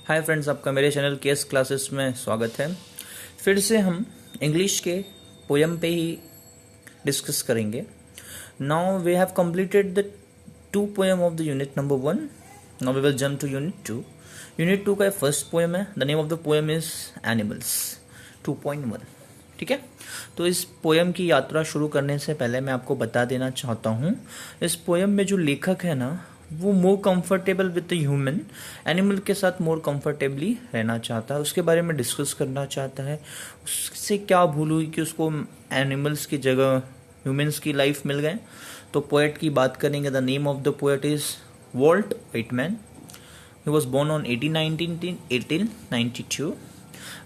Hi friends, आपका मेरे channel case classes में स्वागत है। फिर से हम इंग्लिश के पोयम पे ही डिस्कस करेंगे। Now we have completed the 2 poem of the unit number 1। Now we will jump to unit 2। Unit 2 का फर्स्ट पोयम है। The name of the poem is animals 2.1। ठीक है, तो इस पोयम की यात्रा शुरू करने से पहले मैं आपको बता देना चाहता हूँ, इस पोयम में जो लेखक है ना, वो more comfortable with the human, animal के साथ मोर कंफर्टेबली रहना चाहता है, उसके बारे में डिस्कस करना चाहता है। उससे क्या भूल हुई कि उसको एनिमल्स की जगह ह्यूमंस की लाइफ मिल गए। तो पोएट की बात करेंगे। The name of the poet is Walt Whitman. He was born on 1892.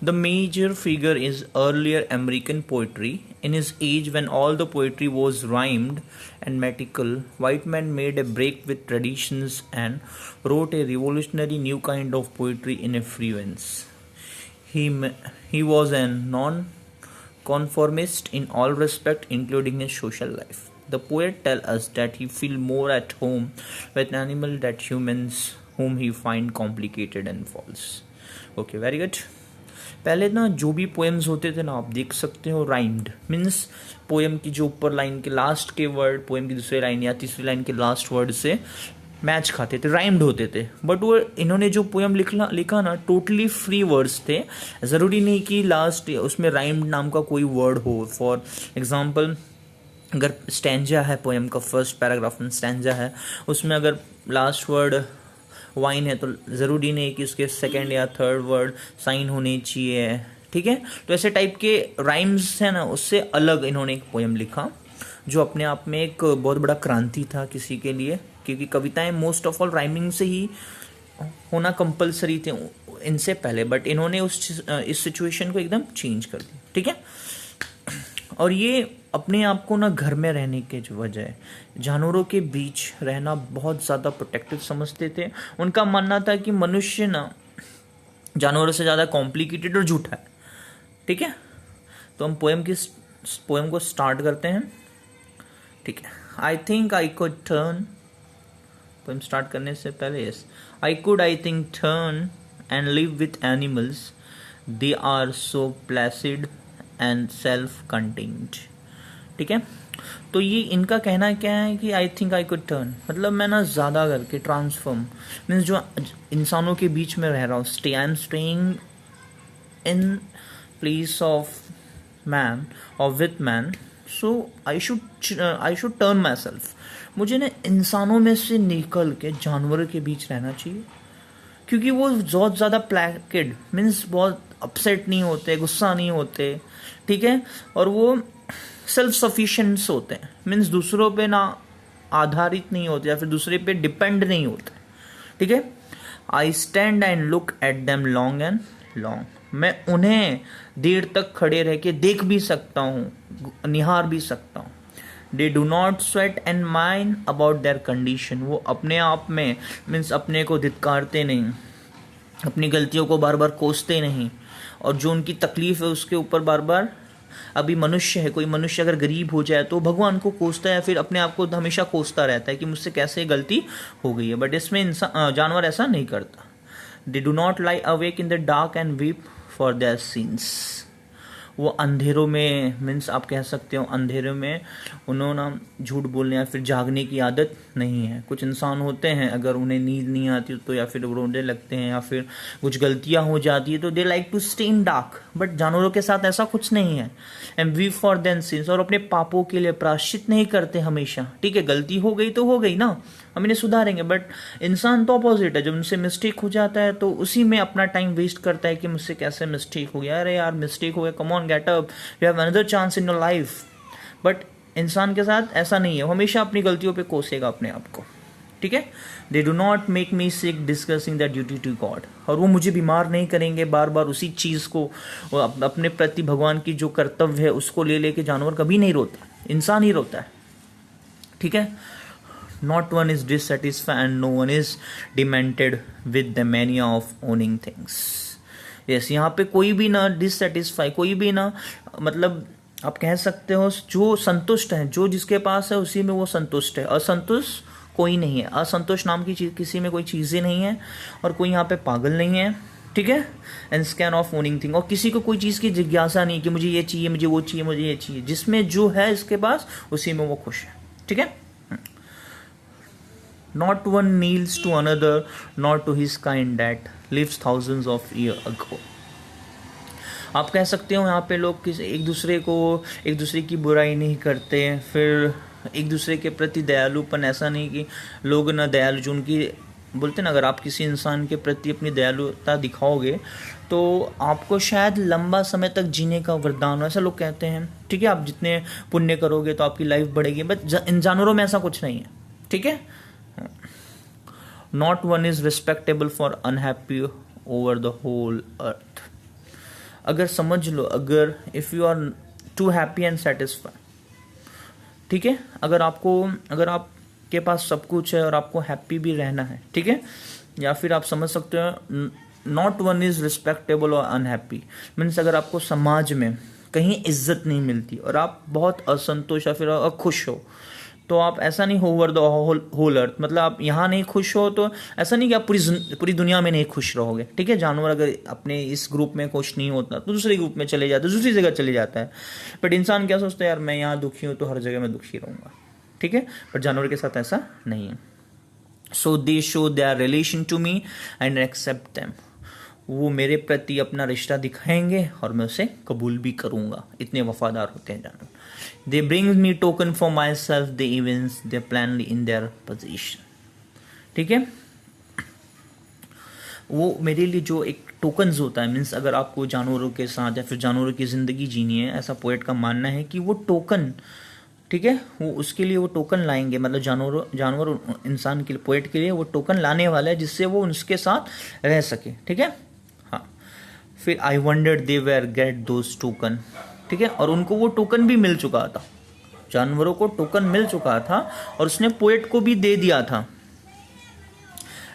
The major figure is earlier American poetry. In his age, when all the poetry was rhymed and metrical, Whiteman made a break with traditions and wrote a revolutionary new kind of poetry in affluence. He was a non-conformist in all respect, including his social life. The poet tells us that he feels more at home with animals than humans, whom he find complicated and false. Okay, very good. पहले ना जो भी poems होते थे ना, आप देख सकते हो राइम्ड, मीन्स पोएम की जो ऊपर लाइन के लास्ट के वर्ड पोएम की दूसरी लाइन या तीसरी लाइन के लास्ट वर्ड से मैच खाते थे, राइम्ड होते थे। बट वो इन्होंने जो पोएम लिखा ना, टोटली फ्री वर्ड्स थे। ज़रूरी नहीं कि लास्ट उसमें राइम्ड नाम का कोई वर्ड हो। फॉर एग्जाम्पल, अगर स्टैंजा है पोएम का, फर्स्ट पैराग्राफ में स्टैंजा है, उसमें अगर लास्ट वर्ड वाइन है तो ज़रूरी नहीं कि उसके सेकंड या थर्ड वर्ड साइन होने चाहिए। ठीक है, तो ऐसे टाइप के राइम्स है ना, उससे अलग इन्होंने एक पोएम लिखा जो अपने आप में एक बहुत बड़ा क्रांति था किसी के लिए, क्योंकि कविताएं मोस्ट ऑफ ऑल राइमिंग से ही होना कंपलसरी थे इनसे पहले, बट इन्होंने इस सिचुएशन को एकदम चेंज कर दिया। ठीक है, और ये अपने आप को ना घर में रहने के वजह जानवरों के बीच रहना बहुत ज़्यादा प्रोटेक्टिव समझते थे। उनका मानना था कि मनुष्य ना जानवरों से ज़्यादा कॉम्प्लिकेटेड और झूठा है। ठीक है, तो हम पोएम को स्टार्ट करते हैं। ठीक है, I think I could turn, poem start करने से पहले yes, I think turn and live with animals, they are so placid and self contained. ठीक है, तो ये इनका कहना क्या है कि I think I could turn, मतलब मैं ना ज़्यादा करके ट्रांसफॉर्म, मीन्स जो इंसानों के बीच में रह रहा हूँ, I am staying in place of man और with man, so I should turn myself. मुझे ना इंसानों में से निकल के जानवरों के बीच रहना चाहिए, क्योंकि वो बहुत ज़्यादा प्लैकेड, मीन्स बहुत अपसेट नहीं होते, गुस्सा नहीं होते। ठीक है, और वो सेल्फ सफिशिएंट्स होते हैं, मीन्स दूसरों पे ना आधारित नहीं होते या फिर दूसरे पे डिपेंड नहीं होते। ठीक है, I stand and look at them long and long, मैं उन्हें देर तक खड़े रह के देख भी सकता हूँ, निहार भी सकता हूँ। दे do not sweat and mind about their condition, वो अपने आप में मीन्स अपने को धिक्कारते नहीं, अपनी गलतियों को बार बार कोसते नहीं, और जो उनकी तकलीफ है उसके ऊपर बार बार, अभी मनुष्य है, कोई मनुष्य अगर गरीब हो जाए तो भगवान को कोसता है, फिर अपने आप को हमेशा कोसता रहता है कि मुझसे कैसे गलती हो गई है। बट इसमें इंसान जानवर ऐसा नहीं करता। दे do not lie awake in the dark and weep for their since, वो अंधेरों में, मीन्स आप कह सकते हो अंधेरों में उन्होंने झूठ बोलने या फिर जागने की आदत नहीं है। कुछ इंसान होते हैं, अगर उन्हें नींद नहीं आती तो या फिर रोने लगते हैं या फिर कुछ गलतियां हो जाती है तो they like to stay in dark, but जानवरों के साथ ऐसा कुछ नहीं है। And we for then sins, और अपने पापों के लिए प्रायश्चित नहीं करते हमेशा। ठीक है, गलती हो गई तो हो गई ना, हम इन्हें सुधारेंगे। बट इंसान तो अपोजिट है, जब उनसे मिस्टेक हो जाता है तो उसी में अपना टाइम वेस्ट करता है कि मुझसे कैसे मिस्टेक हो गया, अरे यार मिस्टेक हो गया, come on get up, you have another chance in your life. But इंसान के साथ ऐसा नहीं है, हमेशा अपनी गलतियों पे कोसेगा अपने आप को। ठीक है, they do not make me sick discussing that duty to God, और वो मुझे बीमार नहीं करेंगे बार बार उसी चीज़ को, अपने प्रति भगवान की जो कर्तव्य है उसको ले लेके जानवर कभी नहीं रोता, इंसान ही रोता है। ठीक है, not one is dissatisfied and no one is demented with the mania of owning things. yes, यहाँ पे कोई भी ना डिससेटिस्फाई, कोई भी ना, मतलब आप कह सकते हो जो संतुष्ट है, जो जिसके पास है उसी में वो संतुष्ट है। असंतुष्ट कोई नहीं है। असंतोष नाम की चीज किसी में कोई चीज़ ही नहीं है, और कोई यहाँ पे पागल नहीं है, ठीक है। And scan of owning thing, और किसी को कोई चीज़ की जिज्ञासा नहीं कि मुझे ये चाहिए, मुझे वो चाहिए, मुझे ये चाहिए। जिसमें जो है इसके पास, उसी में वो खुश है, ठीक है। Not one kneels to another, nor to his kind that lives thousands of years ago. आप कह सकते हो यहाँ पे लोग किसी एक दूसरे की बुराई नहीं करते, फिर एक दूसरे के प्रति दयालुपन, ऐसा नहीं कि लोग ना दयालु, जो उनकी बोलते ना, अगर आप किसी इंसान के प्रति अपनी दयालुता दिखाओगे तो आपको शायद लंबा समय तक जीने का वरदान हो, ऐसा लोग कहते हैं, ठीक है। आप जितने पुण्य करोगे तो आपकी लाइफ बढ़ेगी, बट इन जानवरों में ऐसा कुछ नहीं है, ठीक है। Not one is respectable for unhappy over the whole earth. अगर समझ लो, अगर if you are too happy and satisfied, ठीक है, अगर आपके पास सब कुछ है और आपको हैप्पी भी रहना है, ठीक है, या फिर आप समझ सकते हो नॉट वन इज रिस्पेक्टेबल और अनहैप्पी, मीन्स अगर आपको समाज में कहीं इज्जत नहीं मिलती और आप बहुत असंतोष या फिर अखुश हो, तो आप ऐसा नहीं हो ओवर द होल अर्थ, मतलब आप यहाँ नहीं खुश हो तो ऐसा नहीं कि आप पूरी दुनिया में नहीं खुश रहोगे, ठीक है। जानवर अगर अपने इस ग्रुप में खुश नहीं होता तो दूसरे ग्रुप में चले जाता है, दूसरी जगह चले जाता है। बट इंसान क्या सोचता है, यार मैं यहाँ दुखी हूँ तो हर जगह मैं दुखी रहूँगा, ठीक है। बट जानवर के साथ ऐसा नहीं है। So they show their relation to me and accept them, वो मेरे प्रति अपना रिश्ता दिखाएंगे और मैं उसे कबूल भी करूँगा, इतने वफादार होते हैं जानवर। They bring me token for myself, the events they plan in their possession, ठीक है। वो मेरे लिए जो एक टोकन्स होता है, मीन्स अगर आपको जानवरों के साथ या फिर जानवरों की ज़िंदगी जीनी है, ऐसा पोएट का मानना है कि वो टोकन, ठीक है, वो उसके लिए वो टोकन लाएंगे, मतलब जानवर इंसान के लिए, पोएट के लिए वो टोकन लाने वाला है जिससे वो उसके साथ रह सके, ठीक है। हाँ, फिर I wondered they where get those token, ठीक है, और उनको वो टोकन भी मिल चुका था, जानवरों को टोकन मिल चुका था और उसने पोएट को भी दे दिया था।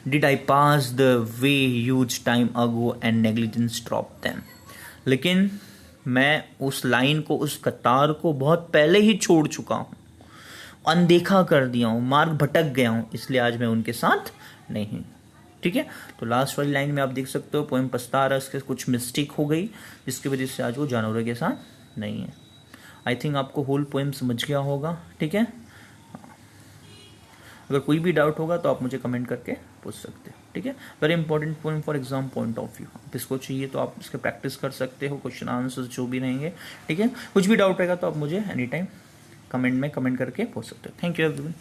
Did I pass the way huge time ago and negligence drop them, लेकिन मैं उस लाइन को, उस कतार को बहुत पहले ही छोड़ चुका हूँ, अनदेखा कर दिया हूँ, मार्ग भटक गया हूँ, इसलिए आज मैं उनके साथ नहीं, ठीक है। तो लास्ट वाली लाइन में आप देख सकते हो पोएम पछता रहा है, उसके कुछ मिस्टेक हो गई जिसकी वजह से आज वो जानवरों के साथ नहीं है। आई थिंक आपको होल पोएम समझ गया होगा, ठीक है। अगर कोई भी डाउट होगा तो आप मुझे कमेंट करके पूछ सकते हो, ठीक है। Very important poem for exam point of view, आप इसको चाहिए तो आप इसके प्रैक्टिस कर सकते हो, क्वेश्चन आंसर्स जो भी रहेंगे, ठीक है। कुछ भी डाउट रहेगा तो आप मुझे एनी टाइम कमेंट में कमेंट करके पूछ सकते हो। Thank you everyone.